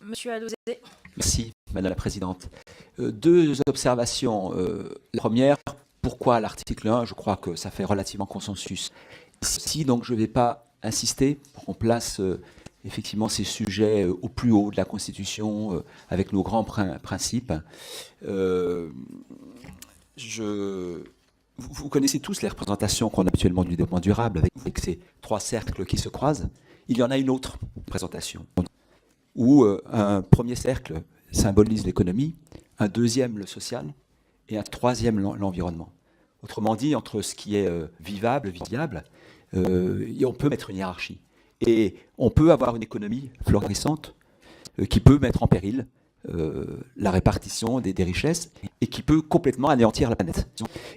Monsieur Alauzet. Merci, Madame la Présidente. Deux observations. La première, pourquoi l'article 1? Je crois que ça fait relativement consensus. Ici, donc, je ne vais pas insister. On place effectivement ces sujets au plus haut de la Constitution, avec nos grands principes. Vous connaissez tous les représentations qu'on a actuellement du développement durable, avec ces trois cercles qui se croisent. Il y en a une autre présentation, où un premier cercle symbolise l'économie, un deuxième le social, et un troisième l'environnement. Autrement dit, entre ce qui est vivable, viable, on peut mettre une hiérarchie. Et on peut avoir une économie florissante qui peut mettre en péril la répartition des richesses et qui peut complètement anéantir la planète.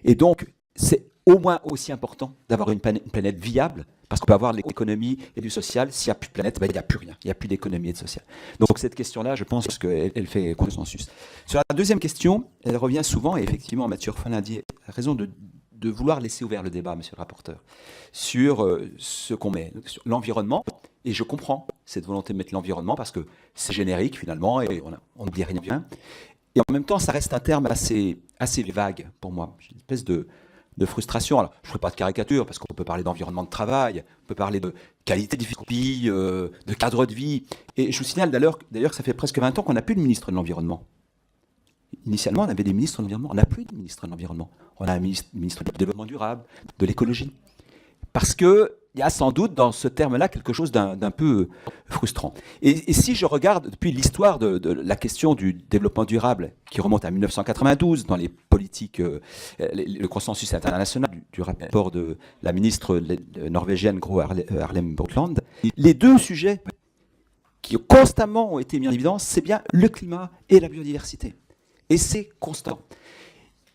Et donc, c'est au moins aussi important d'avoir une planète viable, parce qu'on peut avoir de l'économie et du social. S'il n'y a plus de planète, il n'y a plus rien. Il n'y a plus d'économie et de social. Donc cette question-là, je pense qu'elle fait consensus. Sur la deuxième question, elle revient souvent, et effectivement, Mathieu Orphelin-Dié a raison de vouloir laisser ouvert le débat, monsieur le rapporteur, sur ce qu'on met, sur l'environnement. Et je comprends cette volonté de mettre l'environnement, parce que c'est générique, finalement, et on ne dit rien bien. Et en même temps, ça reste un terme assez vague pour moi. J'ai une espèce de frustration. Alors, je ne ferai pas de caricature, parce qu'on peut parler d'environnement de travail, on peut parler de qualité de vie, de cadre de vie. Et je vous signale d'ailleurs que ça fait presque 20 ans qu'on n'a plus de ministre de l'Environnement. Initialement, on avait des ministres de l'Environnement. On n'a plus de ministre de l'Environnement. On a un ministre du Développement durable, de l'écologie. Parce qu'il y a sans doute dans ce terme-là quelque chose d'un peu frustrant. Et si je regarde depuis l'histoire de la question du développement durable, qui remonte à 1992, dans les politiques, le consensus international du rapport de la ministre norvégienne Gro Harlem Brundtland, les deux sujets qui constamment ont été mis en évidence, c'est bien le climat et la biodiversité. Et c'est constant.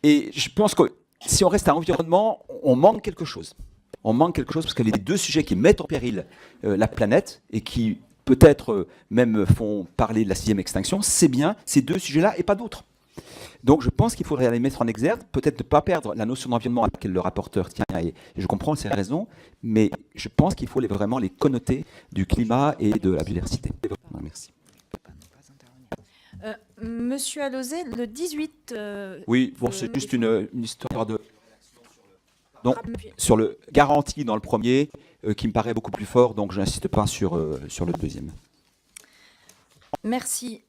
Et je pense que si on reste à l'environnement, on manque quelque chose. On manque quelque chose parce que les deux sujets qui mettent en péril la planète et qui peut-être même font parler de la 6e extinction, c'est bien ces deux sujets-là et pas d'autres. Donc je pense qu'il faudrait les mettre en exergue, peut-être ne pas perdre la notion d'environnement à laquelle le rapporteur tient, et je comprends ses raisons, mais je pense qu'il faut vraiment les connoter du climat et de la biodiversité. Merci. Monsieur Alauzet, le 18... oui, bon, c'est juste une histoire de... Donc, sur le garantie dans le premier, qui me paraît beaucoup plus fort, donc je n'insiste pas sur le deuxième. Merci.